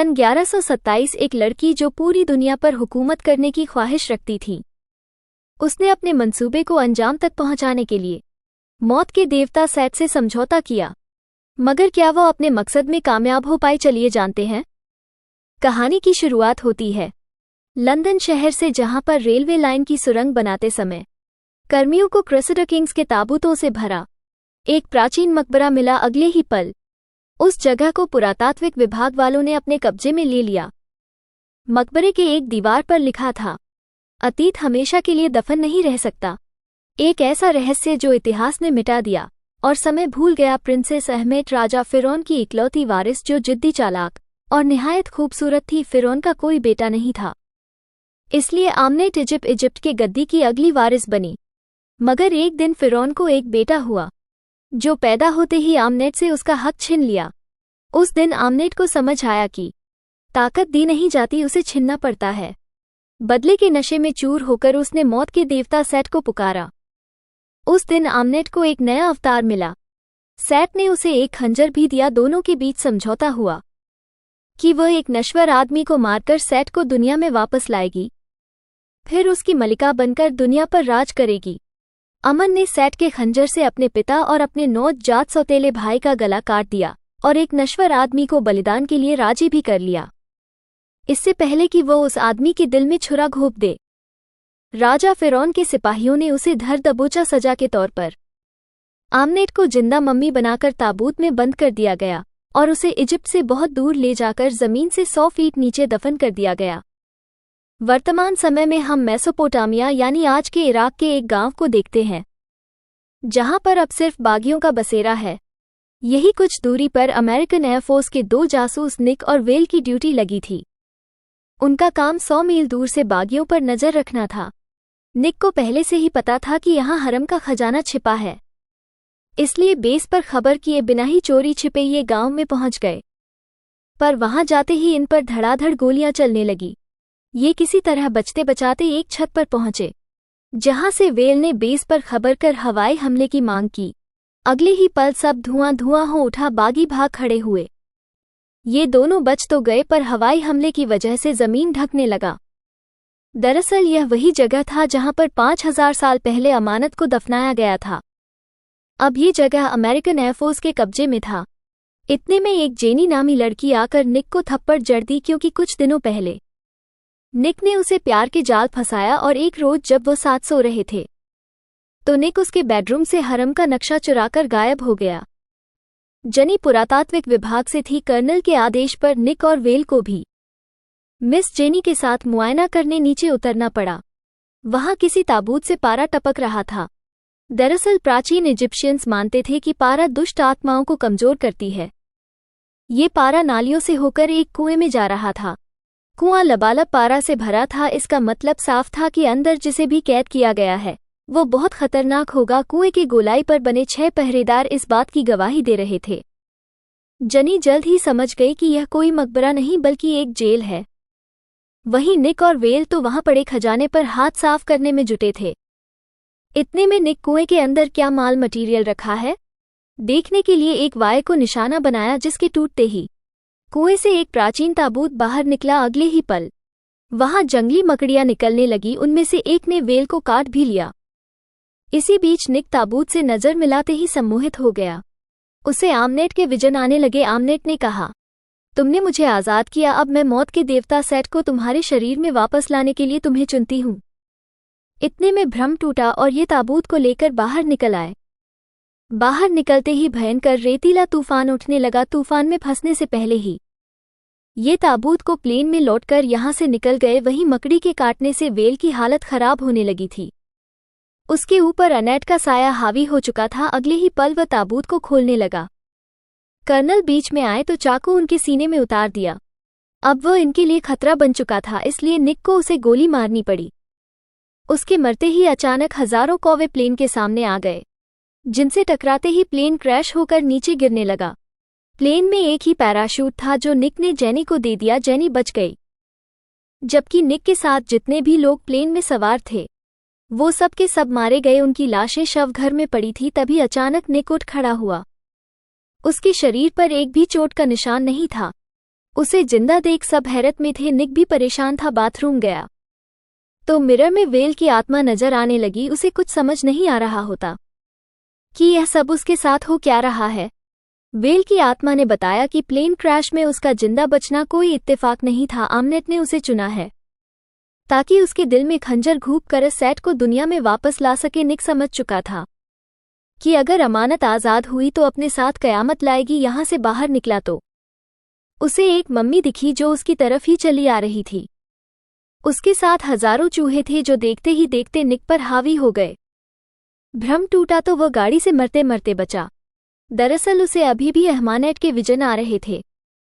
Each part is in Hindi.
सन 1127 एक लड़की जो पूरी दुनिया पर हुकूमत करने की ख्वाहिश रखती थी, उसने अपने मंसूबे को अंजाम तक पहुंचाने के लिए मौत के देवता सेट से समझौता किया। मगर क्या वो अपने मकसद में कामयाब हो पाए? चलिए जानते हैं। कहानी की शुरुआत होती है लंदन शहर से, जहां पर रेलवे लाइन की सुरंग बनाते समय कर्मियों को क्रूसेडर किंग्स के ताबूतों से भरा एक प्राचीन मकबरा मिला। अगले ही पल उस जगह को पुरातात्विक विभाग वालों ने अपने कब्जे में ले लिया। मकबरे के एक दीवार पर लिखा था, अतीत हमेशा के लिए दफन नहीं रह सकता। एक ऐसा रहस्य जो इतिहास ने मिटा दिया और समय भूल गया। प्रिंसेस अहमेद, राजा फिरौन की इकलौती वारिस, जो जिद्दी, चालाक और निहायत खूबसूरत थी। फिरौन का कोई बेटा नहीं था, इसलिए आमनेट इजिप्ट के गद्दी की अगली वारिस बनी। मगर एक दिन फिरौन को एक बेटा हुआ, जो पैदा होते ही आमनेट से उसका हक छीन लिया। उस दिन आमनेट को समझ आया कि ताकत दी नहीं जाती, उसे छीनना पड़ता है। बदले के नशे में चूर होकर उसने मौत के देवता सेट को पुकारा। उस दिन आमनेट को एक नया अवतार मिला। सेट ने उसे एक खंजर भी दिया। दोनों के बीच समझौता हुआ कि वह एक नश्वर आदमी को मारकर सेट को दुनिया में वापस लाएगी, फिर उसकी मलिका बनकर दुनिया पर राज करेगी। अमन ने सेट के खंजर से अपने पिता और अपने नौजात सौतेले भाई का गला काट दिया और एक नश्वर आदमी को बलिदान के लिए राजी भी कर लिया, इससे पहले कि वो उस आदमी के दिल में छुरा घोंप दे। राजा फिरौन के सिपाहियों ने उसे धर दबोचा सजा के तौर पर। आमनेट को जिंदा मम्मी बनाकर ताबूत में बंद कर दिया गया और उसे इजिप्ट से बहुत दूर ले जाकर जमीन से 100 फीट नीचे दफन कर दिया गया। वर्तमान समय में हम मेसोपोटामिया यानी आज के इराक के एक गांव को देखते हैं, जहां पर अब सिर्फ बागियों का बसेरा है। यही कुछ दूरी पर अमेरिकन एयरफोर्स के 2 जासूस निक और वेल की ड्यूटी लगी थी। उनका काम 100 मील दूर से बागियों पर नजर रखना था। निक को पहले से ही पता था कि यहां हरम का खजाना छिपा है, इसलिए बेस पर खबर किए बिना ही चोरी छिपे ये गांव में पहुंच गए। पर वहां जाते ही इन पर धड़ाधड़ गोलियां चलने लगी। ये किसी तरह बचते बचाते एक छत पर पहुंचे, जहां से वेल ने बेस पर खबर कर हवाई हमले की मांग की। अगले ही पल सब धुआं धुआं हो उठा। बागी भाग खड़े हुए। ये दोनों बच तो गए, पर हवाई हमले की वजह से जमीन ढकने लगा। दरअसल यह वही जगह था जहां पर 5000 साल पहले अमानत को दफनाया गया था। अब ये जगह अमेरिकन एयरफोर्स के कब्जे में था। इतने में एक जेनी नामी लड़की आकर निक को थप्पड़ जड़ दी, क्योंकि कुछ दिनों पहले निक ने उसे प्यार के जाल फंसाया और एक रोज जब वो साथ सो रहे थे तो निक उसके बेडरूम से हरम का नक्शा चुराकर गायब हो गया। जनी पुरातात्विक विभाग से थी। कर्नल के आदेश पर निक और वेल को भी मिस जेनी के साथ मुआयना करने नीचे उतरना पड़ा। वहां किसी ताबूत से पारा टपक रहा था। दरअसल प्राचीन इजिप्शियंस मानते थे कि पारा दुष्ट आत्माओं को कमजोर करती है। ये पारा नालियों से होकर एक कुएं में जा रहा था। कुआं लबालब पारा से भरा था। इसका मतलब साफ था कि अंदर जिसे भी कैद किया गया है वो बहुत खतरनाक होगा। कुएं की गोलाई पर बने 6 पहरेदार इस बात की गवाही दे रहे थे। जनी जल्द ही समझ गई कि यह कोई मकबरा नहीं बल्कि एक जेल है। वहीं निक और वेल तो वहां पड़े खजाने पर हाथ साफ करने में जुटे थे। इतने में निक कुएं के अंदर क्या माल मटीरियल रखा है देखने के लिए एक वाय को निशाना बनाया, जिसके टूटते ही कुएं से एक प्राचीन ताबूत बाहर निकला। अगले ही पल वहां जंगली मकड़ियां निकलने लगी। उनमें से एक ने वेल को काट भी लिया। इसी बीच निक ताबूत से नजर मिलाते ही सम्मोहित हो गया। उसे आमनेट के विजन आने लगे। आमनेट ने कहा, तुमने मुझे आजाद किया, अब मैं मौत के देवता सेट को तुम्हारे शरीर में वापस लाने के लिए तुम्हें चुनती हूं। इतने में भ्रम टूटा और ये ताबूत को लेकर बाहर निकल आए। बाहर निकलते ही भयंकर रेतीला तूफान उठने लगा। तूफान में फंसने से पहले ही ये ताबूत को प्लेन में लौटकर यहां से निकल गए। वहीं मकड़ी के काटने से वेल की हालत खराब होने लगी थी। उसके ऊपर अनेट का साया हावी हो चुका था। अगले ही पल वह ताबूत को खोलने लगा। कर्नल बीच में आए तो चाकू उनके सीने में उतार दिया। अब वह इनके लिए खतरा बन चुका था, इसलिए निक को उसे गोली मारनी पड़ी। उसके मरते ही अचानक हजारों कौवे प्लेन के सामने आ गए, जिनसे टकराते ही प्लेन क्रैश होकर नीचे गिरने लगा। प्लेन में एक ही पैराशूट था जो निक ने जेनी को दे दिया। जेनी बच गई, जबकि निक के साथ जितने भी लोग प्लेन में सवार थे वो सब के सब मारे गए। उनकी लाशें शवघर में पड़ी थी। तभी अचानक निक उठ खड़ा हुआ। उसके शरीर पर एक भी चोट का निशान नहीं था। उसे जिंदा देख सब हैरत में थे। निक भी परेशान था। बाथरूम गया तो मिरर में वेल की आत्मा नजर आने लगी। उसे कुछ समझ नहीं आ रहा होता कि यह सब उसके साथ हो क्या रहा है। वेल की आत्मा ने बताया कि प्लेन क्रैश में उसका जिंदा बचना कोई इत्तेफाक नहीं था। आमनेट ने उसे चुना है ताकि उसके दिल में खंजर घूंप कर सैट को दुनिया में वापस ला सके। निक समझ चुका था कि अगर अमानत आज़ाद हुई तो अपने साथ कयामत लाएगी। यहाँ से बाहर निकला तो उसे एक मम्मी दिखी जो उसकी तरफ ही चली आ रही थी। उसके साथ हजारों चूहे थे जो देखते ही देखते निक पर हावी हो गए। भ्रम टूटा तो वह गाड़ी से मरते मरते बचा। दरअसल उसे अभी भी अहमानेट के विजन आ रहे थे।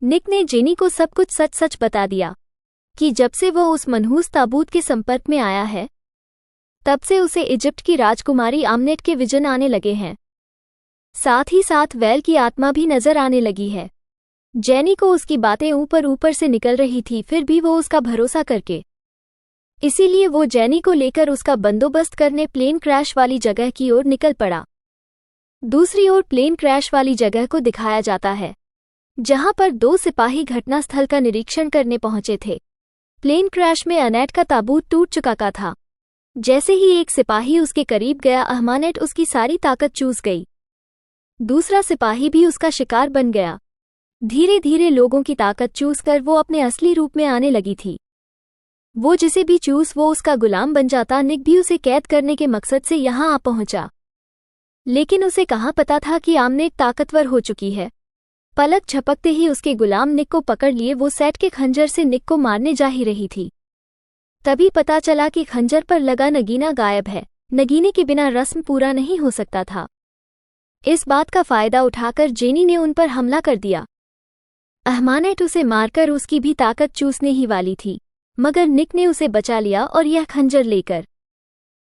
निक ने जेनी को सब कुछ सच सच बता दिया कि जब से वह उस मनहूस ताबूत के संपर्क में आया है तब से उसे इजिप्ट की राजकुमारी आमनेट के विजन आने लगे हैं। साथ ही साथ वेल की आत्मा भी नजर आने लगी है। जेनी को उसकी बातें ऊपर ऊपर से निकल रही थी, फिर भी वो उसका भरोसा करके इसीलिए वो जेनी को लेकर उसका बंदोबस्त करने प्लेन क्रैश वाली जगह की ओर निकल पड़ा। दूसरी ओर प्लेन क्रैश वाली जगह को दिखाया जाता है जहां पर 2 सिपाही घटनास्थल का निरीक्षण करने पहुंचे थे। प्लेन क्रैश में अनेट का ताबूत टूट चुका था। जैसे ही एक सिपाही उसके करीब गया, अहमानेट उसकी सारी ताकत चूस गई। दूसरा सिपाही भी उसका शिकार बन गया। धीरे धीरे लोगों की ताकत चूस कर वो अपने असली रूप में आने लगी थी। वो जिसे भी चूस वो उसका गुलाम बन जाता। निक भी उसे कैद करने के मकसद से यहाँ आ पहुंचा, लेकिन उसे कहाँ पता था कि आमनेट ताकतवर हो चुकी है। पलक झपकते ही उसके गुलाम निक को पकड़ लिए। वो सैट के खंजर से निक को मारने जा ही रही थी, तभी पता चला कि खंजर पर लगा नगीना गायब है। नगीने के बिना रस्म पूरा नहीं हो सकता था। इस बात का फायदा उठाकर जेनी ने उन पर हमला कर दिया। अहमानेट उसे मारकर उसकी भी ताकत चूसने ही वाली थी, मगर निक ने उसे बचा लिया और यह खंजर लेकर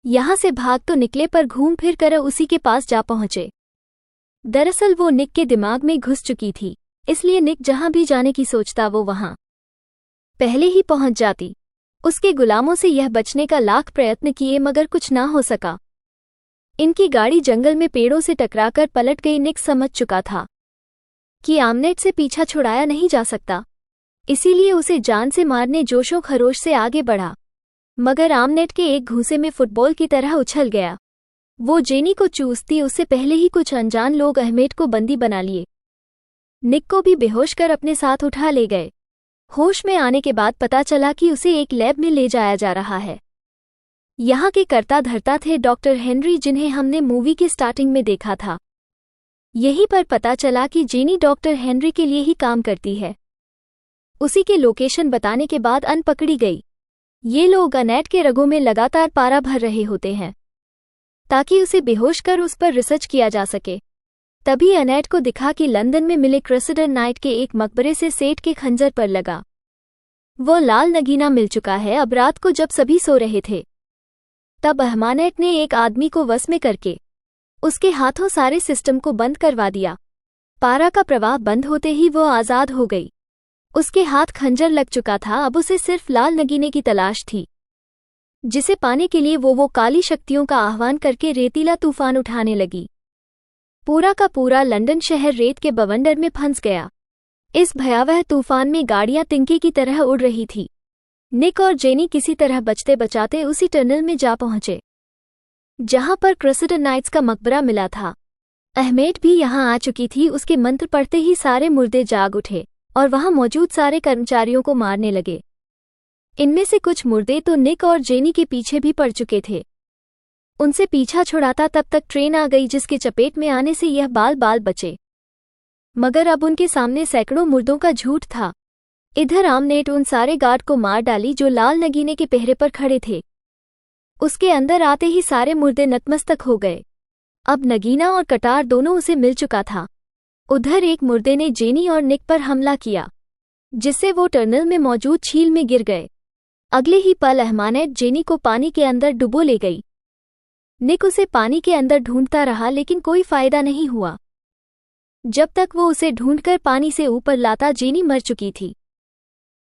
यहाँ से भाग तो निकले, पर घूम फिर कर उसी के पास जा पहुंचे। दरअसल वो निक के दिमाग में घुस चुकी थी, इसलिए निक जहां भी जाने की सोचता वो वहां पहले ही पहुंच जाती। उसके गुलामों से यह बचने का लाख प्रयत्न किए मगर कुछ ना हो सका। इनकी गाड़ी जंगल में पेड़ों से टकराकर पलट गई। निक समझ चुका था कि आमनेट से पीछा छुड़ाया नहीं जा सकता, इसीलिए उसे जान से मारने जोशो खरोश से आगे बढ़ा, मगर आमनेट के एक घूंसे में फुटबॉल की तरह उछल गया। वो जेनी को चूसती उससे पहले ही कुछ अनजान लोग अहमेट को बंदी बना लिए। निक को भी बेहोश कर अपने साथ उठा ले गए। होश में आने के बाद पता चला कि उसे एक लैब में ले जाया जा रहा है। यहाँ के कर्ता धर्ता थे डॉक्टर हेनरी, जिन्हें हमने मूवी की स्टार्टिंग में देखा था। यहीं पर पता चला कि जेनी डॉक्टर हेनरी के लिए ही काम करती है। उसी के लोकेशन बताने के बाद अन पकड़ी गई। ये लोग अनेट के रगों में लगातार पारा भर रहे होते हैं ताकि उसे बेहोश कर उस पर रिसर्च किया जा सके। तभी अनेट को दिखा कि लंदन में मिले क्रेसिडन नाइट के एक मकबरे से सेठ के खंजर पर लगा वो लाल नगीना मिल चुका है। अब रात को जब सभी सो रहे थे तब अहमानेट ने एक आदमी को वश में करके उसके हाथों सारे सिस्टम को बंद करवा दिया। पारा का प्रवाह बंद होते ही वो आज़ाद हो गई। उसके हाथ खंजर लग चुका था। अब उसे सिर्फ लाल नगीने की तलाश थी, जिसे पाने के लिए वो काली शक्तियों का आह्वान करके रेतीला तूफान उठाने लगी। पूरा का पूरा लंदन शहर रेत के बवंडर में फंस गया। इस भयावह तूफान में गाड़ियां तिनके की तरह उड़ रही थी। निक और जेनी किसी तरह बचते बचाते उसी टनल में जा पहुंचे जहां पर क्रेसिडन नाइट्स का मकबरा मिला था। अहमेट भी यहां आ चुकी थी। उसके मंत्र पढ़ते ही सारे मुर्दे जाग उठे और वहां मौजूद सारे कर्मचारियों को मारने लगे। इनमें से कुछ मुर्दे तो निक और जेनी के पीछे भी पड़ चुके थे। उनसे पीछा छुड़ाता तब तक ट्रेन आ गई, जिसके चपेट में आने से यह बाल बाल बचे, मगर अब उनके सामने सैकड़ों मुर्दों का झूठ था। इधर आमनेट उन सारे गार्ड को मार डाली जो लाल नगीने के पहरे पर खड़े थे। उसके अंदर आते ही सारे मुर्दे नतमस्तक हो गए। अब नगीना और कटार दोनों उसे मिल चुका था। उधर एक मुर्दे ने जेनी और निक पर हमला किया, जिससे वो टनल में मौजूद झील में गिर गए। अगले ही पल अहमानेट जेनी को पानी के अंदर डुबो ले गई। निक उसे पानी के अंदर ढूंढता रहा, लेकिन कोई फायदा नहीं हुआ। जब तक वो उसे ढूंढकर पानी से ऊपर लाता, जेनी मर चुकी थी।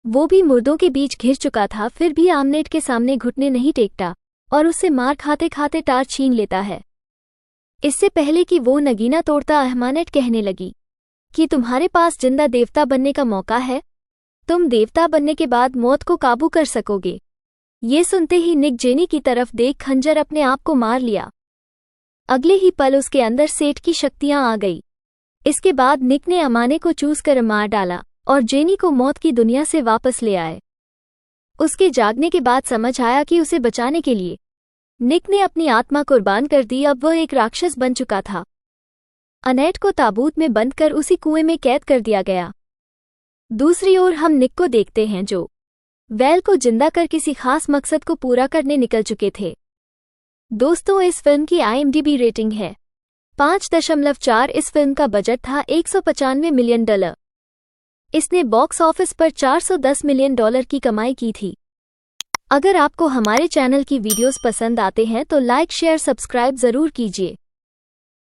वो भी मुर्दों के बीच घिर चुका था, फिर भी आमनेट के सामने घुटने नहीं टेकता और उससे मार खाते खाते टार छीन लेता है। इससे पहले कि वो नगीना तोड़ता, अहमानेट कहने लगी कि तुम्हारे पास जिंदा देवता बनने का मौका है, तुम देवता बनने के बाद मौत को काबू कर सकोगे। ये सुनते ही निक जेनी की तरफ देख खंजर अपने आप को मार लिया। अगले ही पल उसके अंदर सेठ की शक्तियां आ गई। इसके बाद निक ने अमाने को चूस कर मार डाला और जेनी को मौत की दुनिया से वापस ले आए। उसके जागने के बाद समझ आया कि उसे बचाने के लिए निक ने अपनी आत्मा कुर्बान कर दी। अब वह एक राक्षस बन चुका था। अनेट को ताबूत में बंद कर उसी कुएं में कैद कर दिया गया। दूसरी ओर हम निक को देखते हैं जो वेल को जिंदा कर किसी खास मकसद को पूरा करने निकल चुके थे। दोस्तों, इस फिल्म की IMDb रेटिंग है 5.4। इस फिल्म का बजट था $195 मिलियन। इसने बॉक्स ऑफिस पर $410 मिलियन की कमाई की थी। अगर आपको हमारे चैनल की वीडियोस पसंद आते हैं तो लाइक शेयर सब्सक्राइब जरूर कीजिए।